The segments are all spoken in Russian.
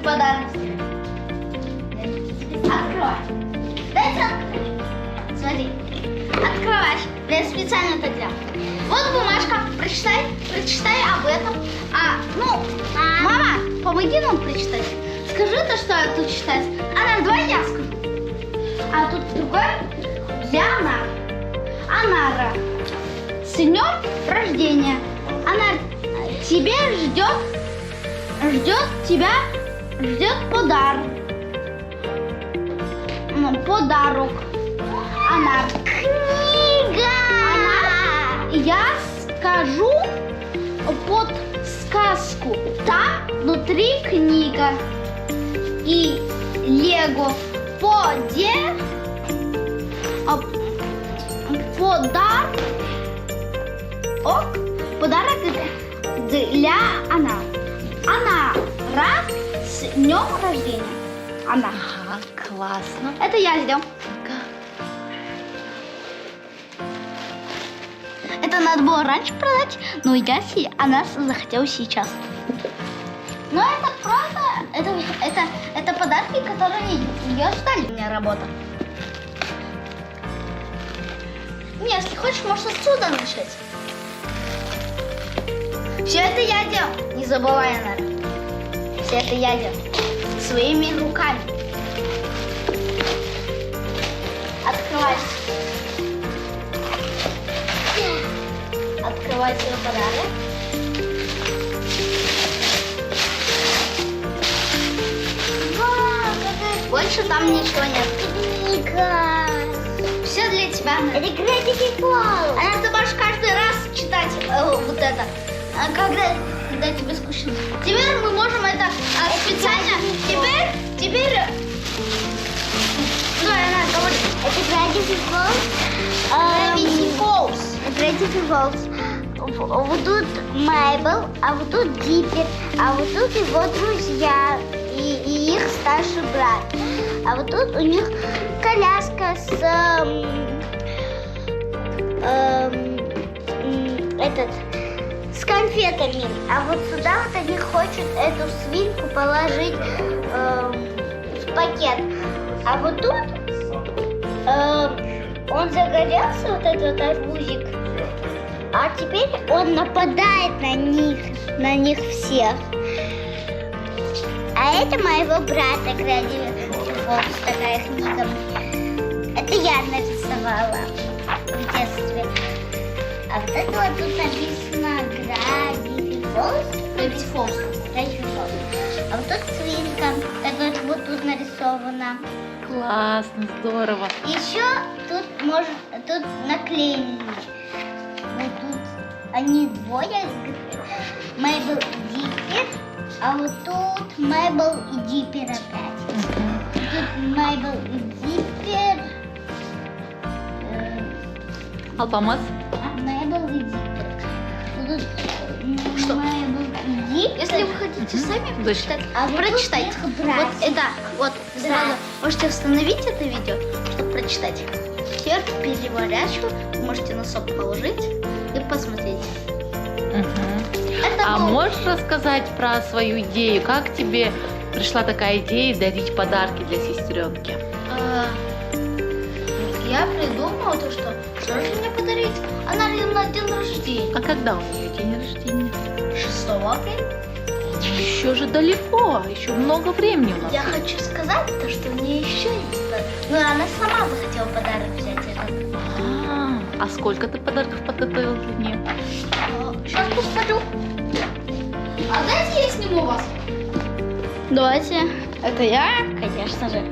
подарок. Открывай. Дайте открыть. Смотри. Открывай. Я специально это делал. Вот бумажка. Прочитай об этом. Мама, помоги нам прочитать. Скажи то, что тут читается. Давай я скажу. А тут другой. Для Анары. Анара. С днем рождения. Она тебе ждет подарок. Подарок. Она. Книга! Я скажу подсказку. Там внутри книга. И Лего подарок для Анары. Анара с днем рождения. Она. Ага, классно. Это я сделал. Это надо было раньше продать, но она захотела сейчас. Но это правда, это подарки, которые ее ждали. У меня работа. Не, если хочешь, можешь отсюда начать. Все это я делал. Не забывай, Анара. Все это я делал. Своими руками. Открывайся. Открывай свой подарок. Больше там ничего нет. Книга! Все для тебя. Это Gravity Falls. Ты можешь каждый раз читать вот это, когда тебе скучно. Теперь мы можем это специально. Теперь. Давай, она говорит. Это Gravity Falls. Gravity Falls. Gravity Falls. Вот тут Мэйбл, а вот тут Диппер, а вот тут его друзья и их старший брат. А вот тут у них коляска с с конфетами. А вот сюда вот они хотят эту свинку положить в пакет. А вот тут он загорелся, вот этот арбузик. А теперь он нападает на них всех. А это моего брата Gravity Falls, такая книга. Это я нарисовала в детстве. А вот это вот тут написано Gravity Falls. Gravity Falls. Gravity Falls. А вот тут свинка, которая вот тут нарисована. Классно, здорово. Еще тут наклеили. Вот тут они двое, Мэйбл и Диппер, а вот тут Мэйбл и Диппер опять. Тут Мэйбл и Диппер. Алпамас. Мэйбл и Диппер. Тут Что? Мэйбл и Диппер. Если вы хотите сами прочитать, А вот прочитайте. тут их Вот братья. это, вот сразу можете остановить это видео, чтобы прочитать. Теперь переворачиваю, можете на стоп положить и посмотреть. Это А был- можешь рассказать про свою идею? Как тебе пришла такая идея дарить подарки для сестренки? Я придумала то, что же мне подарить? Она на день рождения. А когда у нее день рождения? 6 апреля. Еще же далеко, еще много времени у нас. Я хочу сказать то, что у нее еще есть. Но она сама захотела подарок взять этот. А сколько ты подарков подготовил для нее? Сейчас посмотрю. А дайте я сниму вас. Давайте. Это я, конечно же.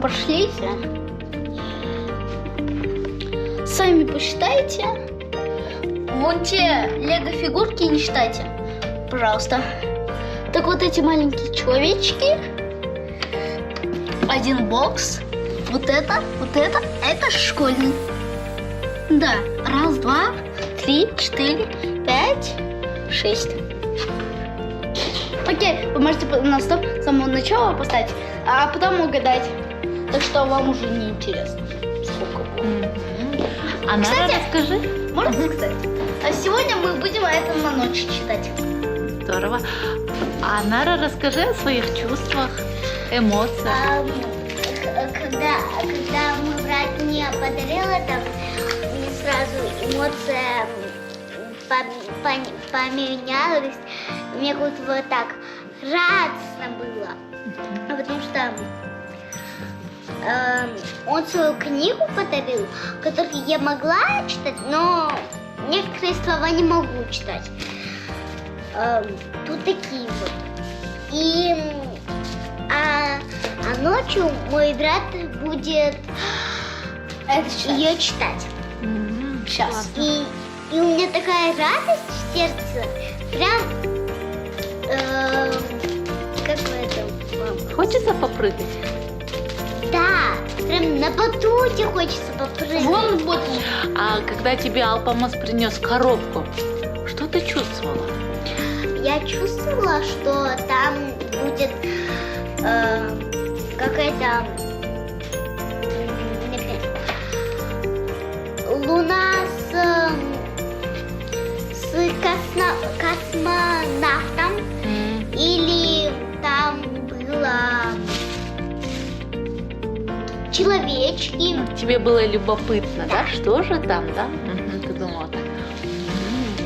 Пошлите. Сами посчитайте. Вон те лего-фигурки не считайте. Пожалуйста. Так вот эти маленькие человечки. Один бокс. Вот это. Это школьный. Да. 1, 2, 3, 4, 5, 6. Окей, вы можете на стоп с самого начала поставить, а потом угадать. Так что вам уже не интересно, сколько будет. А Нара, Кстати, расскажи. Можно сказать? А сегодня мы будем это на ночь читать. Да. здорово. А Нара, расскажи о своих чувствах, эмоциях. Когда мой брат мне подарил это, мне сразу эмоция поменялась. Мне как-то вот так радостно было. Потому что он свою книгу подарил, которую я могла читать, но некоторые слова не могу читать. Тут такие вот. А ночью мой брат будет ее читать. Сейчас. И у меня такая радость в сердце. Прям как в этом. Хочется попрыгать? Да, прям на батуте хочется попрыгать. Вон вот. А когда тебе Алпамас принес коробку, что ты чувствовала? Я чувствовала, что там будет какая-то луна с космонавтом, или там было человечки. Тебе было любопытно, да? Что же там, да? Ты думала так.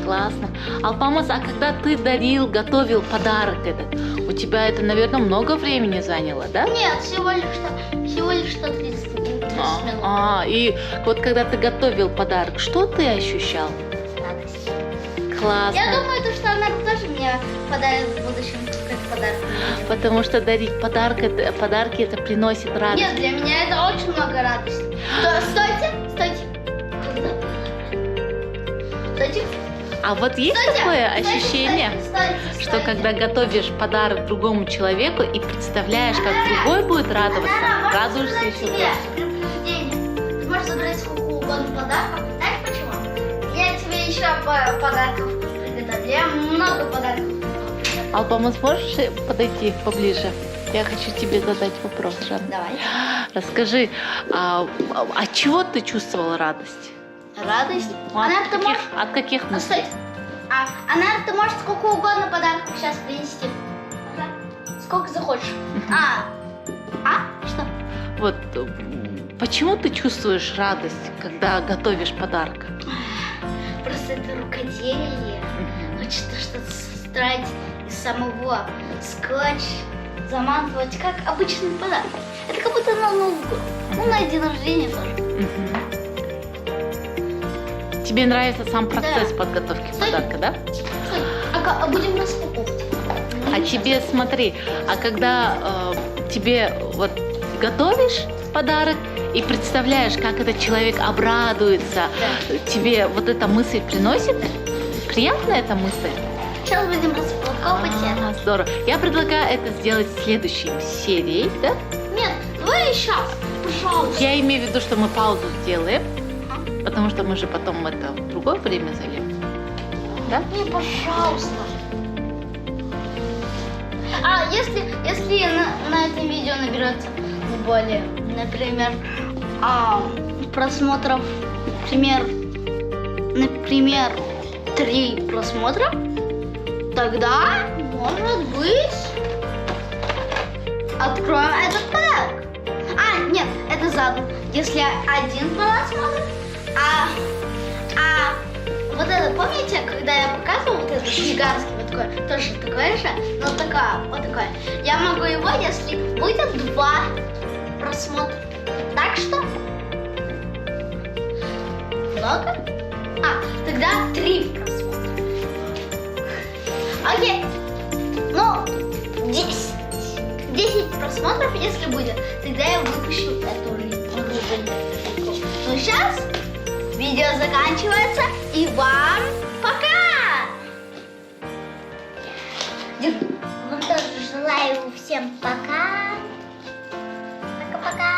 Классно. Алпамас, а когда ты дарил, готовил подарок этот, у тебя это, наверное, много времени заняло, да? Нет, всего лишь 130 минут. И вот когда ты готовил подарок, что ты ощущал? Радость. Классно. Я думаю, что она тоже мне подарит в будущем как подарок. Потому что дарить подарки это приносит радость. Нет, для меня это очень много радости. Стойте. Стойте. А вот есть такое ощущение, Стойте. что когда готовишь подарок другому человеку и представляешь, как другой будет радоваться, радуешься еще больше. Ты можешь забрать сколько угодно подарков. Знаешь почему? Я тебе еще подарков приготовлю. Я много подарков приготовлю. Алпамас, можешь подойти поближе? Я хочу тебе задать вопрос, Жан. Давай. Расскажи, от чего ты чувствовала радость? Радость. От каких мыслей? Стой. Она, ты можешь сколько угодно подарков сейчас принести. Ага. Сколько захочешь. Что? Вот почему ты чувствуешь радость, когда готовишь подарок? Просто это рукоделие. Хочется что-то строить из самого скотч, заматывать, как обычный подарок. Это как будто на Новый год. Ну, на день рождения тоже. Тебе нравится сам процесс Да. подготовки Стой. подарка, да? Стой. А будем распаковывать. А тебе, смотри, а когда тебе вот готовишь подарок и представляешь, как этот человек обрадуется, тебе вот эта мысль приносит? Приятная эта мысль? Сейчас будем распаковывать это. Здорово. Я предлагаю это сделать в следующей серии, да? Нет, давай сейчас, пожалуйста. Я имею в виду, что мы паузу сделаем, потому что мы же потом это в другое время зальем. Да? Не, пожалуйста. Если на этом видео наберется более, например, просмотров, например, 3 просмотра, тогда, может быть, откроем этот подарок. Нет, это задом. Если 1 просмотр, вот это, помните, когда я показывала вот этот гигантский, вот такой, тоже такой же, но вот такой. Я могу его, если будет 2 просмотра. Так что? Много? Тогда 3 просмотра. Окей. Ну, 10. 10 просмотров, если будет, тогда я выпущу эту рыбку. Ну, сейчас видео заканчивается, и вам пока! Вам тоже желаю всем пока. Пока-пока.